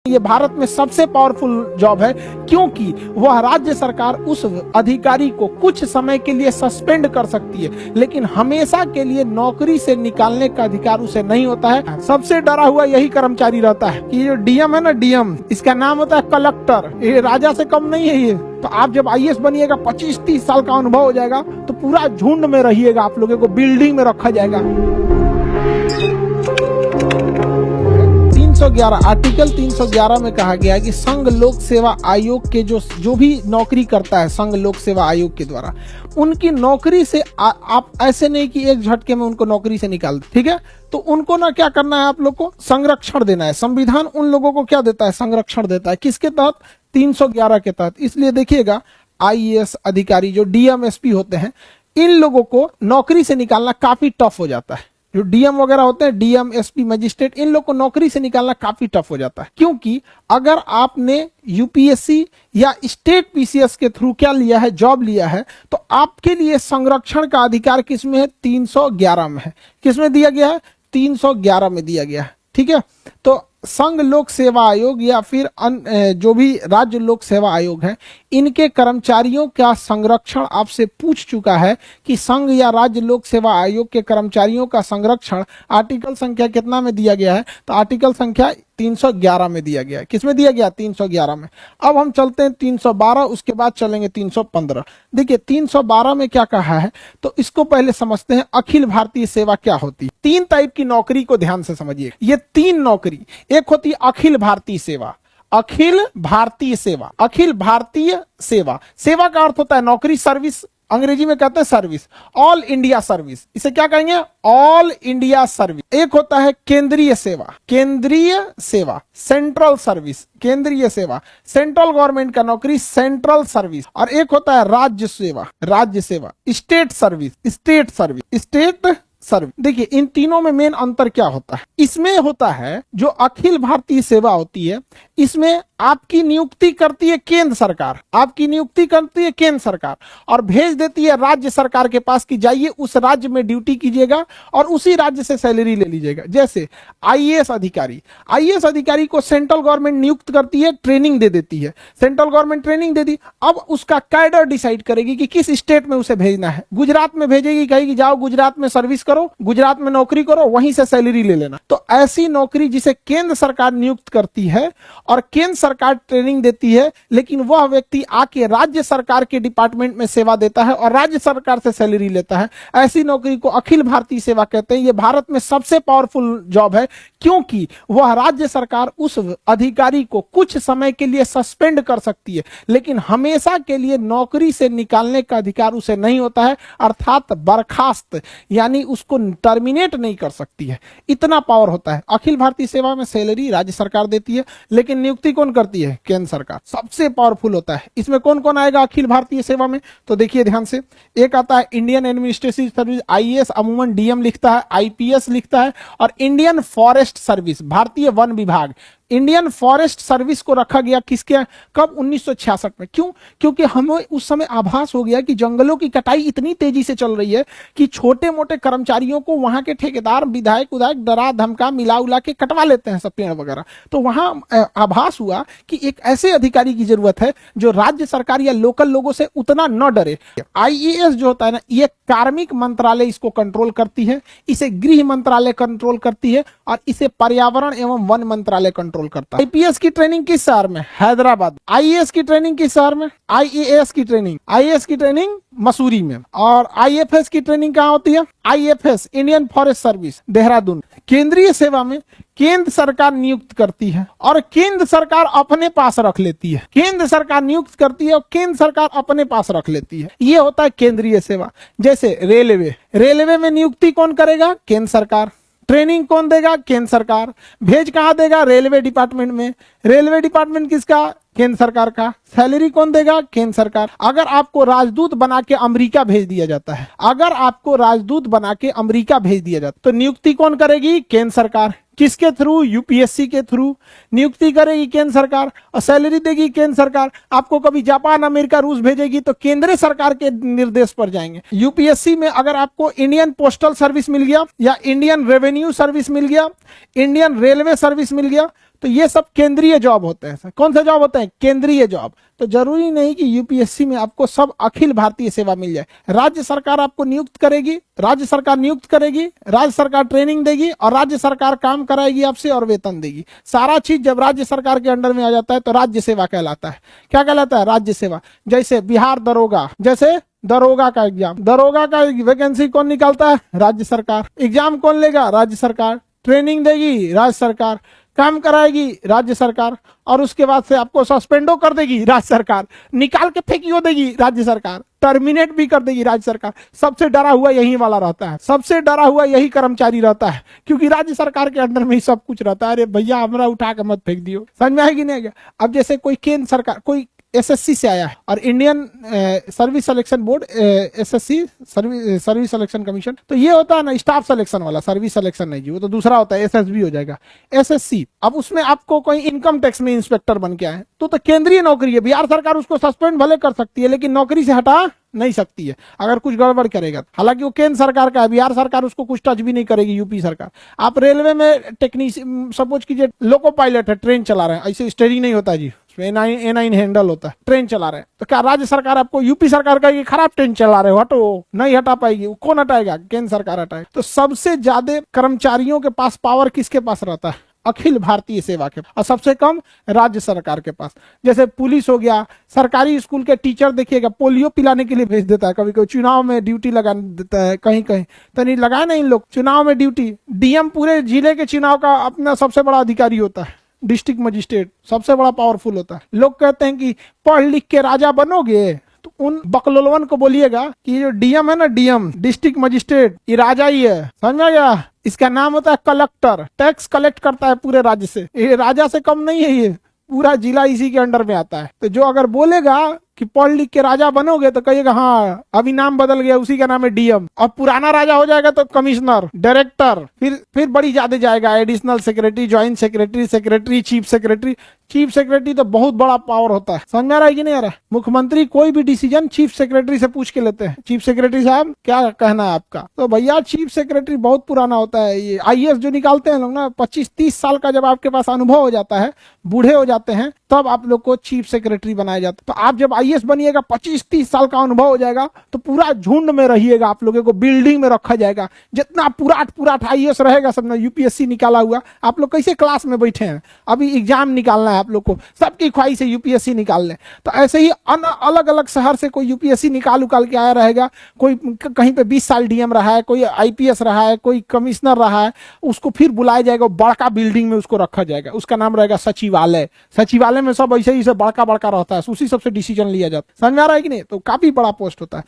ये भारत में सबसे पावरफुल जॉब है, क्योंकि वह राज्य सरकार उस अधिकारी को कुछ समय के लिए सस्पेंड कर सकती है, लेकिन हमेशा के लिए नौकरी से निकालने का अधिकार उसे नहीं होता है। सबसे डरा हुआ यही कर्मचारी रहता है कि जो डीएम है ना, डीएम, इसका नाम होता है कलेक्टर। ये राजा से कम नहीं है ये। तो आप जब आईएएस बनिएगा, 25-30 साल का अनुभव हो जाएगा, तो पूरा झुंड में रहिएगा, आप लोगों को बिल्डिंग में रखा जाएगा। 311 आर्टिकल 311 में कहा गया है कि संघ लोक सेवा आयोग के जो भी नौकरी करता है संघ लोक सेवा आयोग के द्वारा, उनकी नौकरी से आप ऐसे नहीं कि एक झटके में उनको नौकरी से निकाल दे, ठीक है। तो उनको ना क्या करना है, आप लोग को संरक्षण देना है। संविधान उन लोगों को क्या देता है, संरक्षण देता है। किसके तहत? 311 के तहत। इसलिए देखिएगा, आईएएस अधिकारी जो डीएम एसपी होते हैं, इन लोगों को नौकरी से निकालना काफी टफ हो जाता है। जो डीएम वगैरह होते हैं, डीएम एसपी मजिस्ट्रेट, इन लोग को नौकरी से निकालना काफी टफ हो जाता है, क्योंकि अगर आपने यूपीएससी या स्टेट पीसीएस के थ्रू क्या लिया है, जॉब लिया है, तो आपके लिए संरक्षण का अधिकार किसमें है? 311 में है। किसमें दिया गया है? 311 में दिया गया है, ठीक है। तो संघ लोक सेवा आयोग या फिर जो भी राज्य लोक सेवा आयोग है, इनके कर्मचारियों का संरक्षण आपसे पूछ चुका है कि संघ या राज्य लोक सेवा आयोग के कर्मचारियों का संरक्षण आर्टिकल संख्या कितना में दिया गया है? तो आर्टिकल संख्या 311 में दिया गया है। किसमें दिया गया? 311 में। अब हम चलते हैं 312, उसके बाद चलेंगे 315। देखिए 312 में क्या कहा है, तो इसको पहले समझते हैं। अखिल भारतीय सेवा क्या होती है? 3 टाइप की नौकरी को ध्यान से समझिए। ये 3 नौकरी, एक होती है अखिल भारतीय सेवा। अखिल भारतीय सेवा, अखिल भारतीय सेवा, सेवा का अर्थ होता है नौकरी, सर्विस, अंग्रेजी में कहते हैं सर्विस। ऑल इंडिया सर्विस, इसे क्या कहेंगे? All India service. एक होता है केंद्रीय सेवा, केंद्रीय सेवा, सेंट्रल सर्विस, केंद्रीय सेवा, सेंट्रल गवर्नमेंट का नौकरी, सेंट्रल सर्विस। और एक होता है राज्य सेवा, राज्य सेवा, state service, state service, state service. देखिए इन तीनों में मेन अंतर क्या होता है? इसमें होता है जो अखिल भारतीय सेवा होती है, इसमें आपकी नियुक्ति करती है केंद्र सरकार, आपकी नियुक्ति करती है केंद्र सरकार और भेज देती है राज्य सरकार के पास कि जाइए उस राज्य में ड्यूटी कीजिएगा और उसी राज्य से सैलरी ले लीजिएगा। जैसे आईएएस अधिकारी, आईएएस अधिकारी को सेंट्रल गवर्नमेंट नियुक्त करती है, ट्रेनिंग दे देती है, सेंट्रल गवर्नमेंट ट्रेनिंग दे दी। अब उसका कैडर डिसाइड करेगी कि किस स्टेट में उसे भेजना है। गुजरात में भेजेगी, कहेगी जाओ गुजरात में सर्विस करो, गुजरात में नौकरी करो, वहीं से सैलरी ले लेना। तो ऐसी नौकरी जिसे केंद्र सरकार नियुक्त करती है और केंद्र सरकार ट्रेनिंग देती है, लेकिन वह व्यक्ति आके राज्य सरकार के डिपार्टमेंट में सेवा देता है और राज्य सरकार से सैलरी लेता है, ऐसी नौकरी को अखिल भारतीय सेवा कहते हैं। यह भारत में सबसे पावरफुल जॉब है, क्योंकि वह राज्य सरकार उस अधिकारी को कुछ समय के लिए सस्पेंड कर सकती है, लेकिन हमेशा के लिए नौकरी से निकालने का अधिकार उसे नहीं होता है, अर्थात बर्खास्त, यानी उसको टर्मिनेट नहीं कर सकती है। इतना पावर होता है। अखिल भारतीय सेवा में सैलरी राज्य सरकार देती है, लेकिन नियुक्ति कौन करती है? केंद्र सरकार। सबसे पावरफुल होता है। इसमें कौन कौन आएगा अखिल भारतीय सेवा में? तो देखिए ध्यान से, एक आता है इंडियन एडमिनिस्ट्रेटिव सर्विस, आईएएस अमूमन डीएम लिखता है, आईपीएस लिखता है, और इंडियन फॉरेस्ट सर्विस, भारतीय वन विभाग। इंडियन फॉरेस्ट सर्विस को रखा गया किसके? कब? 1966 में। क्यों? क्योंकि हमें उस समय आभास हो गया कि जंगलों की कटाई इतनी तेजी से चल रही है कि छोटे मोटे कर्मचारियों को वहां के ठेकेदार, विधायक उधायक डरा धमका मिला उला के कटवा लेते हैं सब पेड़ वगैरह। तो वहां आभास हुआ कि एक ऐसे अधिकारी की जरूरत है जो राज्य सरकार या लोकल लोगों से उतना न डरे। आईएएस जो होता है ना, ये कार्मिक मंत्रालय इसको कंट्रोल करती है, इसे गृह मंत्रालय कंट्रोल करती है, और इसे पर्यावरण एवं वन मंत्रालय कंट्रोल करता है। आईपीएस की ट्रेनिंग किस शहर में? हैदराबाद। आईएएस की ट्रेनिंग किस शहर में? आईएएस की ट्रेनिंग, आईएएस की ट्रेनिंग मसूरी में। और आईएफएस की ट्रेनिंग कहां होती है? IFS Indian forest service, Dehradun. केंद्रीय सेवा में केंद्र सरकार नियुक्त करती है और केंद्र सरकार अपने पास रख लेती है। केंद्र सरकार नियुक्त करती है और केंद्र सरकार अपने पास रख लेती है। ये होता है केंद्रीय सेवा। जैसे रेलवे, रेलवे में नियुक्ति कौन करेगा? केंद्र सरकार। ट्रेनिंग कौन देगा? केंद्र सरकार। भेज कहां देगा? रेलवे डिपार्टमेंट में। रेलवे डिपार्टमेंट किसका? केंद्र सरकार का। सैलरी कौन देगा? केंद्र सरकार। अगर आपको राजदूत बना के अमेरिका भेज दिया जाता है, अगर आपको राजदूत बना के अमेरिका भेज दिया जाता है, तो नियुक्ति कौन करेगी? केंद्र सरकार। किसके थ्रू? यूपीएससी के थ्रू नियुक्ति करेगी केंद्र सरकार और सैलरी देगी केंद्र सरकार। आपको कभी जापान, अमेरिका, रूस भेजेगी तो केंद्र सरकार के निर्देश पर जाएंगे। यूपीएससी में अगर आपको इंडियन पोस्टल सर्विस मिल गया या इंडियन रेवेन्यू सर्विस मिल गया, इंडियन रेलवे सर्विस मिल गया, तो ये सब केंद्रीय जॉब होते हैं। कौन सा जॉब होते हैं? केंद्रीय जॉब। तो जरूरी नहीं कि यूपीएससी में आपको सब अखिल भारतीय सेवा मिल जाए। राज्य सरकार आपको नियुक्त करेगी, राज्य सरकार नियुक्त करेगी, राज्य सरकार ट्रेनिंग देगी और राज्य सरकार काम कराएगी आपसे और वेतन देगी। सारा चीज जब राज्य सरकार के अंडर में आ जाता है तो राज्य सेवा कहलाता है। क्या कहलाता है? राज्य सेवा। जैसे बिहार दरोगा, जैसे दरोगा का एग्जाम, दरोगा का वैकेंसी कौन निकालता है? राज्य सरकार। एग्जाम कौन लेगा? राज्य सरकार। ट्रेनिंग देगी राज्य सरकार, काम कराएगी राज्य सरकार, और उसके बाद से आपको सस्पेंडो कर देगी राज्य सरकार, निकाल के फेंकियो देगी राज्य सरकार, टर्मिनेट भी कर देगी राज्य सरकार। सबसे डरा हुआ यही वाला रहता है, सबसे डरा हुआ यही कर्मचारी रहता है, क्योंकि राज्य सरकार के अंडर में ही सब कुछ रहता है। अरे भैया हमरा उठा के मत फेंक दियो। समझ में आएगी नहीं? अब जैसे कोई केंद्र सरकार, कोई एसएससी से आया है और Indian service selection board, SSC service selection commission, तो ये होता है ना स्टाफ सिलेक्शन वाला, सर्विस सिलेक्शन नहीं जी, वो तो दूसरा होता है, एसएसबी हो जाएगा, एसएससी। अब उसमें आपको कोई इनकम टैक्स में इंस्पेक्टर बन के आए तो केंद्रीय नौकरी है। बिहार सरकार उसको सस्पेंड भले कर सकती है लेकिन नौकरी से हटा नहीं सकती है अगर कुछ गड़बड़ करेगा। हालांकि वो केंद्र सरकार का है, बिहार सरकार उसको कुछ टच भी नहीं करेगी, यूपी सरकार। आप रेलवे में टेक्नीशियन, सपोज कीजिए लोको पायलट है, ट्रेन चला रहे हैं, ऐसे स्टेयरिंग नहीं होता जी, ए9 हैंडल होता है, ट्रेन चला रहे हैं, तो क्या राज्य सरकार आपको, यूपी सरकार कहेगी खराब ट्रेन चला रहे हो, हटो? नहीं हटा पाएगी। कौन हटाएगा? केंद्र सरकार हटाएगी। तो सबसे ज्यादा कर्मचारियों के पास पावर किसके पास रहता है? अखिल भारतीय सेवा के, और सबसे कम राज्य सरकार के पास। जैसे पुलिस हो गया, सरकारी स्कूल के टीचर देखिएगा पोलियो पिलाने के लिए भेज देता है, कभी कभी चुनाव में ड्यूटी लगा देता है, कहीं कहीं तो नहीं लगाए ना इन लोग चुनाव में ड्यूटी। डीएम पूरे जिले के चुनाव का अपना सबसे बड़ा अधिकारी होता है, डिस्ट्रिक्ट मजिस्ट्रेट सबसे बड़ा पावरफुल होता है। लोग कहते हैं कि पढ़ लिख के राजा बनोगे, तो उन बकलोलवन को बोलिएगा कि जो डीएम है ना, डीएम डिस्ट्रिक्ट मजिस्ट्रेट, ये राजा ही है। समझ में गया? इसका नाम होता है कलेक्टर, टैक्स कलेक्ट करता है पूरे राज्य से। ये राजा से कम नहीं है, ये पूरा जिला इसी के अंडर में आता है। तो जो अगर बोलेगा कि पढ़ लिख के राजा बनोगे तो कहिएगा हाँ अभी नाम बदल गया, उसी का नाम है डीएम। और पुराना राजा हो जाएगा तो कमिश्नर, डायरेक्टर, फिर बड़ी ज्यादा जाएगा, additional secretary, joint secretary, secretary, chief secretary. Chief secretary तो बहुत बड़ा पावर होता है। समझ में आ रहा है कि नहीं आ रहा? मुख्यमंत्री कोई भी डिसीजन चीफ सेक्रेटरी से पूछ के लेते हैं, चीफ सेक्रेटरी साहब क्या कहना है आपका? तो भैया चीफ सेक्रेटरी बहुत पुराना होता है। ये आईएएस जो निकालते हैं लोग ना, 25-30 साल का जब आपके पास अनुभव हो जाता है, बूढ़े हो जाते हैं, तब आप लोग को चीफ सेक्रेटरी बनाया जाता है। तो आप जब आईएएस बनिएगा, 25-30 साल का अनुभव हो जाएगा, तो पूरा झुंड में रहिएगा, आप लोगों को बिल्डिंग में रखा जाएगा। जितना पुराट आईएएस रहेगा सब ना, यूपीएससी निकाला हुआ, आप लोग कैसे क्लास में बैठे हैं, अभी एग्जाम निकालना है आप लोग को, सबकी ख्वाहिश है यूपीएससी निकाल लें। तो ऐसे ही अलग अलग शहर से कोई यूपीएससी निकाल के आया रहेगा, कोई कहीं पे 20 साल डीएम रहा है, कोई आईपीएस रहा है, कोई कमिश्नर रहा है, उसको फिर बुलाया जाएगा, बड़का बिल्डिंग में उसको रखा जाएगा, उसका नाम रहेगा सचिवालय। सचिवालय में सब ऐसे ही बड़का रहता है, उसी सबसे डिसीजन लिया जाता है। समझ में आ रहा है कि नहीं? तो काफी बड़ा पोस्ट होता है।